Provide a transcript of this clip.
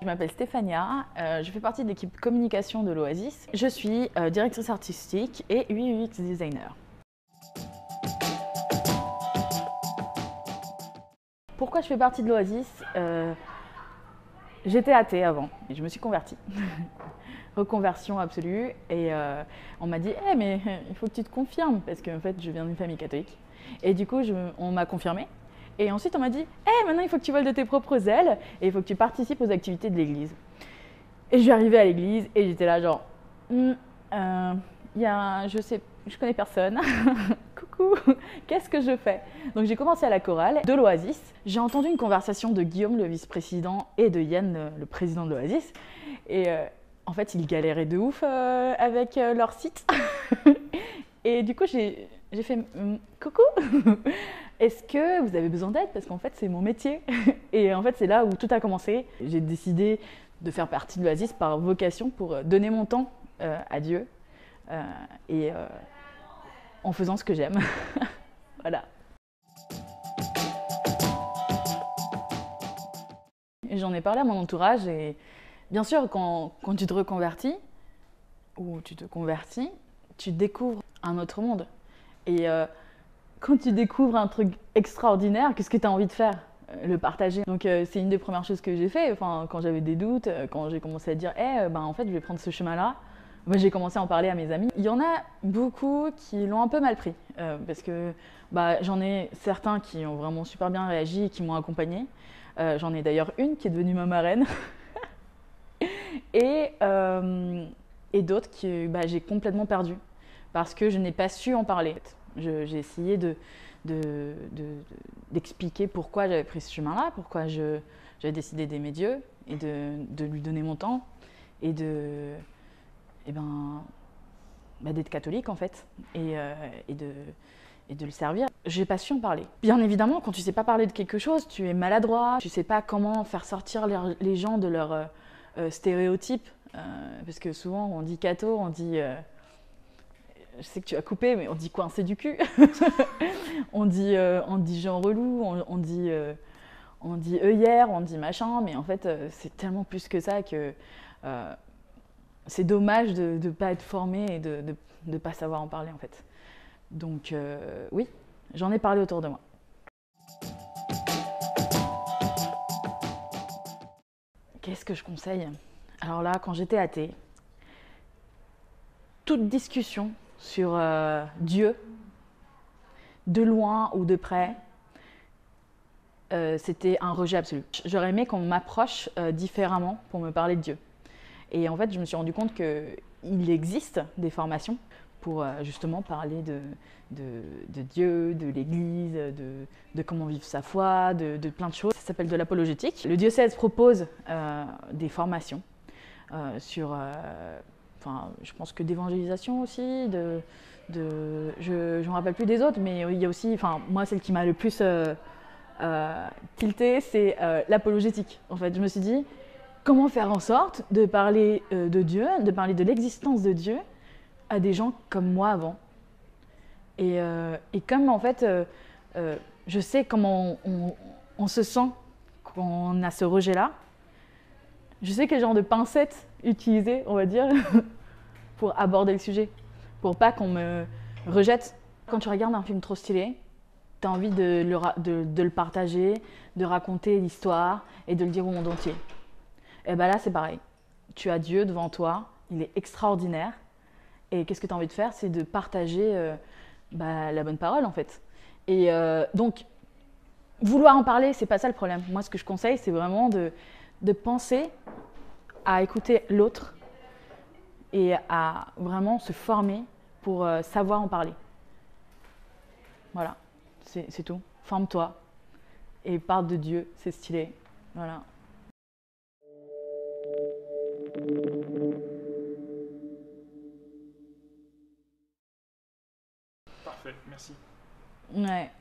Je m'appelle Stéphania, je fais partie de l'équipe communication de l'Oasis. Je suis directrice artistique et UI/UX designer. Pourquoi je fais partie de l'Oasis? J'étais athée avant et je me suis convertie. Reconversion absolue et on m'a dit hey, mais il faut que tu te confirmes parce qu'en fait je viens d'une famille catholique et du coup on m'a confirmée et ensuite on m'a dit hey, maintenant il faut que tu voles de tes propres ailes et il faut que tu participes aux activités de l'église. Et je suis arrivée à l'église et j'étais là genre je connais personne. Coucou, qu'est-ce que je fais? Donc j'ai commencé à la chorale de l'Oasis. J'ai entendu une conversation de Guillaume, le vice-président, et de Yann, le président de l'Oasis. Et en fait, ils galéraient de ouf avec leur site. Et du coup, j'ai fait coucou, est-ce que vous avez besoin d'aide? Parce qu'en fait, c'est mon métier. Et en fait, c'est là où tout a commencé. J'ai décidé de faire partie de l'Oasis par vocation pour donner mon temps à Dieu et en faisant ce que j'aime. Voilà. J'en ai parlé à mon entourage et bien sûr, quand tu te reconvertis ou tu te convertis, tu découvres un autre monde. Et quand tu découvres un truc extraordinaire, qu'est-ce que tu as envie de faire? Le partager. Donc c'est une des premières choses que j'ai fait. Enfin, quand j'avais des doutes, quand j'ai commencé à dire en fait je vais prendre ce chemin-là, j'ai commencé à en parler à mes amis. Il y en a beaucoup qui l'ont un peu mal pris parce que j'en ai certains qui ont vraiment super bien réagi et qui m'ont accompagnée. J'en ai d'ailleurs une qui est devenue ma marraine et, d'autres que j'ai complètement perdu parce que je n'ai pas su en parler. J'ai essayé d'expliquer pourquoi j'avais pris ce chemin-là, pourquoi j'avais décidé d'aimer Dieu et de lui donner mon temps et d'être catholique en fait et de le servir. J'ai pas su en parler. Bien évidemment, quand tu sais pas parler de quelque chose, tu es maladroit, tu sais pas comment faire sortir les gens de leurs stéréotypes, parce que souvent on dit catho, on dit je sais que tu as coupé, mais on dit coincé du cul. on dit gens relous, on dit œillère, on dit machin, mais en fait c'est tellement plus que ça que c'est dommage de ne pas être formé et de ne pas savoir en parler en fait. Donc oui, j'en ai parlé autour de moi. Qu'est-ce que je conseille? Alors là, quand j'étais athée, toute discussion sur Dieu, de loin ou de près, c'était un rejet absolu. J'aurais aimé qu'on m'approche différemment pour me parler de Dieu. Et en fait, je me suis rendu compte qu'il existe des formations pour justement parler de Dieu, de l'Église, de comment vivre sa foi, de plein de choses. Ça s'appelle de l'apologétique. Le diocèse propose des formations sur, je pense que d'évangélisation aussi, je ne me rappelle plus des autres, mais il y a aussi, moi, celle qui m'a le plus tilté, c'est l'apologétique. En fait, je me suis dit, comment faire en sorte de parler de Dieu, de parler de l'existence de Dieu à des gens comme moi avant. Et comme en fait, je sais comment on se sent quand on a ce rejet-là, je sais quel genre de pincettes utiliser, on va dire, pour aborder le sujet, pour pas qu'on me rejette. Quand tu regardes un film trop stylé, tu as envie de le partager, de raconter l'histoire et de le dire au monde entier. Et là, c'est pareil. Tu as Dieu devant toi, il est extraordinaire. Et qu'est-ce que tu as envie de faire? C'est de partager la bonne parole, en fait. Et donc, vouloir en parler, c'est pas ça le problème. Moi, ce que je conseille, c'est vraiment de penser à écouter l'autre et à vraiment se former pour savoir en parler. Voilà, c'est tout. Forme-toi et parle de Dieu, c'est stylé. Voilà. Parfait, merci. Ouais.